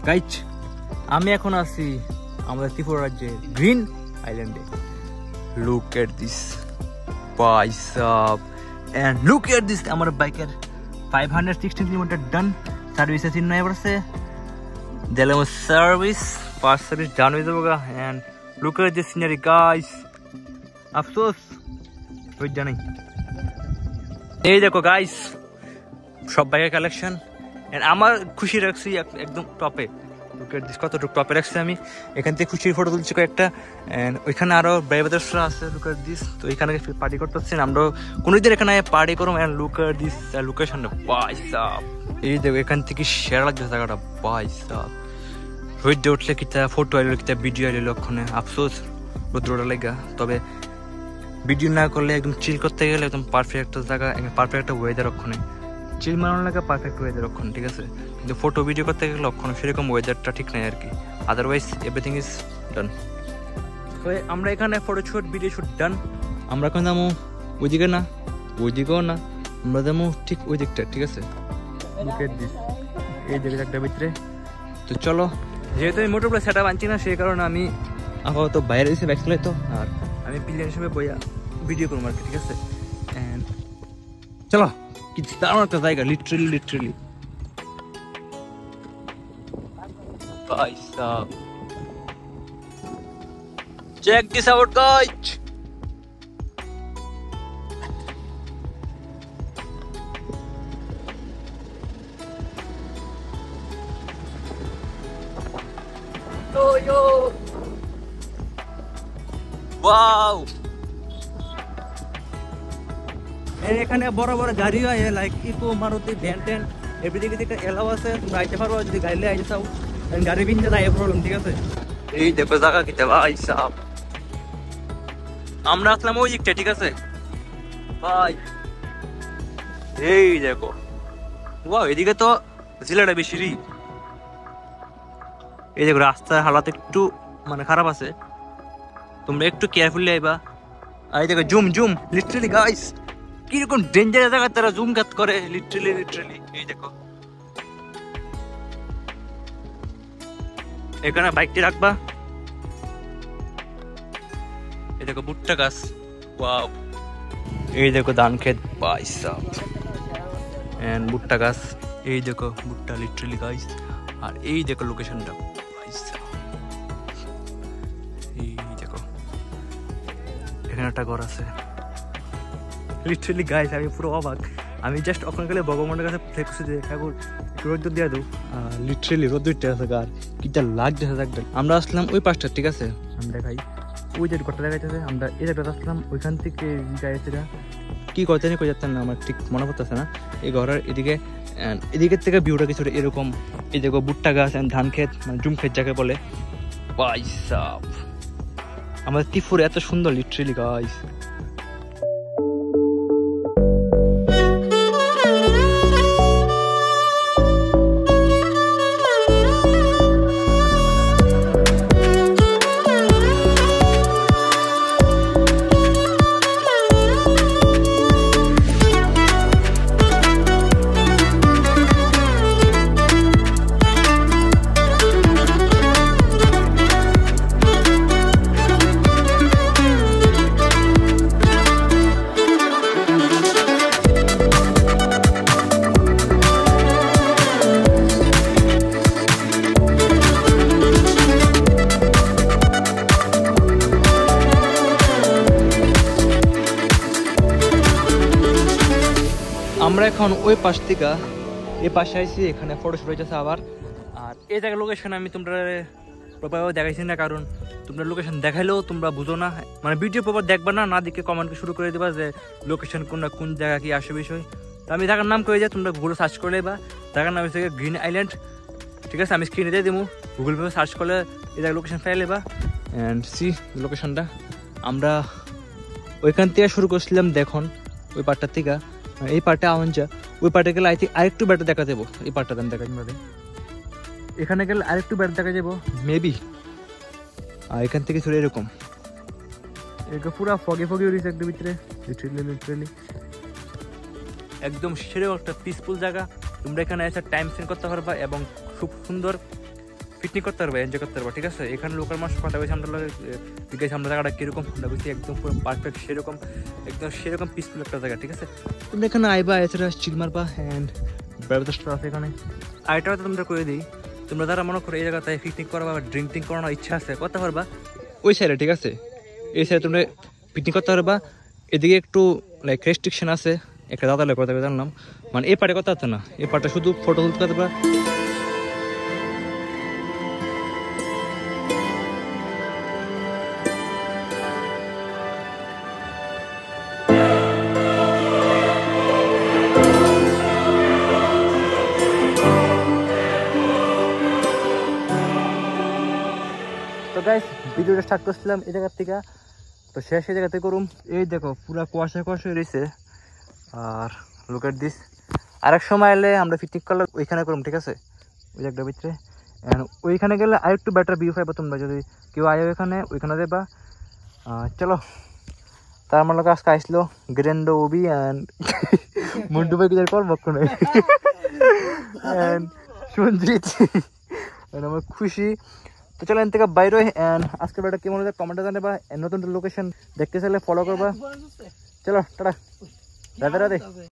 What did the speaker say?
Guys আমি এখন আছি আমাদের ত্রিপুরা রাজ্যের গ্রিন আইল্যান্ডে। লুক এট দিস ভাই সাব, এন্ড লুক এট দিস আমার বাইকের 516 কিলোমিটার ডান সার্ভিস আছে নয় বছরে দিলাম সার্ভিস ফার্স্ট সার্ভিস ডান হয়ে যাবো গা। And look at this scenery guys, আফসোস ওই জানাই। এই দেখো গাইস সব বাইকের কালেকশন, এন্ড আমার খুশি রাখছি একদম টপে। কতটুকু টপে রাখছি আমি, এখান থেকে খুশির ফটো তুলছি কয়েকটা। এন্ড ওইখানে আরো ব্রাইবাদার্সরা আছে, লুক এট দিস। তো এখানে পার্টি করতেছেন, আমরা কোনোদিন এখানে পার্টি করবো। এন্ড লুক এট দিস লোকেশনটা ভাই সাব, এই দেখো এখান থেকে সেরা লাগছে জায়গাটা ভাই সাব। হইতে উঠলে কিতা ফটো আইলো কিতা ভিডিও আইলো লক্ষণে, আফসোস রোদ্রটা লেগা। তবে ভিডিও না করলে একদম চিল করতে গেলে একদম পারফেক্ট একটা জায়গা, পারফেক্ট একটা ওয়েদার ওখানে চিল মারানোর লাগে, পারফেক্ট ওয়েদার ওখানে, ঠিক আছে। কিন্তু ফটো ভিডিও করতে গেলে ওখানে সেরকম ওয়েদারটা ঠিক নাই আর কি, আদারওয়াইজ এভরিথিং ইজ ডান। তো আমরা এখানে ফটো শুট ভিডিও শুট ডান। আমরা এখন যাবো ওইদিকে না, ওইদিকেও না, আমরা যাবো ঠিক ওই দিকটা, ঠিক আছে। এই দিকে একটা ভিতরে। তো চলো, যেহেতু আমি মোটর প্লাস সেটা আনছি না, সেই কারণে আমি আপাতত বাইরে এসে ব্যাক চলে। তো আর আমি প্লেন হিসেবে বইয়া ভিডিও করবো আর কি, ঠিক আছে। এন্ড চলো, কি দারুণ একটা জায়গা, লিটারেলি ভাই সাব। Check this out guys. Wow, এখানে বড় বড় গাড়ি হয়, লাইক ইকো, মারুতি, ভ্যান ট্যান এভরিথিং দিকে এলাও আছে। তুমি আইতে পারো যদি গাড়ি আইতে চাও, গাড়ি বিনতে নাই প্রবলেম, ঠিক আছে। এই দেখো জায়গা কিতে ভাই সাব, আমরা আসলাম ওই দিকটা, ঠিক আছে ভাই। এই দেখো ওয়াও, এদিকে তো জেলাটা বেশি। এই দেখো রাস্তার হালাত একটু মানে খারাপ আছে, তোমরা একটু কেয়ারফুলি আইবা। এই দেখো জুম লিটারেলি গাইস, কিরকম ডেঞ্জারাস জায়গা তারা জুম কাট করে, লিটারেলি। এই দেখো এখানে বাইকটি রাখবা। এই দেখো ভুট্টা গাছ, ওয়াও। এই দেখো ধান ক্ষেত ভাই সাব, এন্ড ভুট্টা গাছ। এই দেখো ভুট্টা লিটারেলি গাইস। আর এই দেখো লোকেশনটা ভাই সাব, এই দেখো এখানে একটা ঘর আছে লিটারেলি গাইস। আমি পুরো অবাক, আমি জাস্ট ওখানে গেলে ভগবানের কাছে ফেকুছি যে ঠাকুর রোদ দিয়ে দেবো, লিটারেলি রোদ দিতে আছে গার কিটা লাগতেছে একদম। আমরা আসলাম ওই পাশটা, ঠিক আছে। আমি দেখাই ওই যে ঘরটা দেখাইতেছে, আমরা এই জায়গাটা আসলাম। ওইখান থেকে গাইছেরা কি করতে কই যাচ্ছেন না আমার ঠিক মনে পড়তেছে না। এই ঘরের এদিকের থেকে ভিউটা কিছুটা এরকম। এই দেখো ভুট্টা গাছ, ধান ক্ষেত, মানে জুম ক্ষেত যাকে বলে ভাই সাব। আমাদের ত্রিপুরা এত সুন্দর লিটারেলি গাইস। আমরা এখন ওই পাশ থেকে এই পাশে আইছি, এখানে ফটোশুট হইতেছে আবার। আর এই জায়গার লোকেশন আমি তোমরা প্রপারভাবে দেখাইছি না, কারণ তোমরা লোকেশন দেখাইলেও তোমরা বুঝো না, মানে ভিডিও প্রপার দেখবা না দেখে কমেন্টকে শুরু করে দেবা যে লোকেশন কোন জায়গা কি আসে বিষয়। তো আমি জায়গার নাম করে যাই, তোমরা গুগলে সার্চ করলে বা জায়গার নাম হচ্ছে গ্রিন আইল্যান্ড, ঠিক আছে। আমি স্ক্রিনে দিয়ে দেবো, গুগল পেপে সার্চ করলে এই জায়গার লোকেশন পাইলে বা। অ্যান্ড সি লোকেশনটা আমরা ওইখান থেকে শুরু করছিলাম, দেখুন ওই পার্টটার থেকে এই পার্টে আওয়ান যা, ওই পার্টে গেলে আই থিঙ্ক আরেকটু বেটার দেখা যাবো। এই পার্টটা আমি দেখা যাবে, এখানে গেলে আরেকটু বেটার দেখা যাবো মেবি। আর এখান থেকে চলে এরকম পুরা ফগে উঠেছে একদম ভিতরে, লিটারেলি একদম সেরকম একটা পিসফুল জায়গা। তোমরা এখানে এসে টাইম স্পেন্ড করতে পারবা এবং খুব সুন্দর পিকনিক করতে পারবা, এনজয় করতে পারবা, ঠিক আছে। এখানে লোকাল মানুষ কথা বলছে আমরা জিজ্ঞাসা আমরা জায়গাটা কীরকম, আমরা বলছি একদম পুরো পারফেক্ট সেরকম, একদম সেরকম পিসফুল একটা জায়গা, ঠিক আছে। তুমি এখানে আইবা, এছাড়া চিল মারবা অ্যান্ড ব্যবস্থা আছে এখানে। আরেকটা কথা তোমরা করে দিই, তোমরা যারা মনে করো এই জায়গাতে পিকনিক করা বা ড্রিঙ্ক করানোর ইচ্ছা আছে করতে পারবা ওই সাইডে, ঠিক আছে। এই সাইডে তোমরা পিকনিক করতে পারবা। এদিকে একটু লাইক রেস্ট্রিকশন আছে, একটা দাদা লোক কথা জানলাম, মানে এই পার্টে কথা হচ্ছে না, এই পার্টে শুধু ফটো তুলতে পারবা। তো গাইস ভিডিওটা স্টার্ট করছিলাম এই জায়গার থেকে, তো শেষ এই জায়গাতে করুম। এই দেখো পুরা কুয়াশা কুয়াশা রয়েছে, আর লুক এট দিস। আরেক সময় এলে আমরা পিকনিক করলে ওইখানে করুম, ঠিক আছে, ওই জায়গাটার ভিতরে। ওইখানে গেলে আর একটু বেটার ভিউ পাইবা তোমরা, যদি কেউ আয় ওইখানে দেবা। চলো, তার আমার লোক আজকে আসলো গ্রেন্ডো ওবি অ্যান্ড মন্টু ভাই কিছু করবো অ্যান্ড সঞ্জিত, আমার খুশি। তো চলো এন থেকে বাইরে, অ্যান্ড আজকের বেটা কেমন হচ্ছে কমেন্টে জানাবা, নতুন লোকেশন দেখতে চাইলে ফলো করবা। চলো টাটা, রাধে রাধে।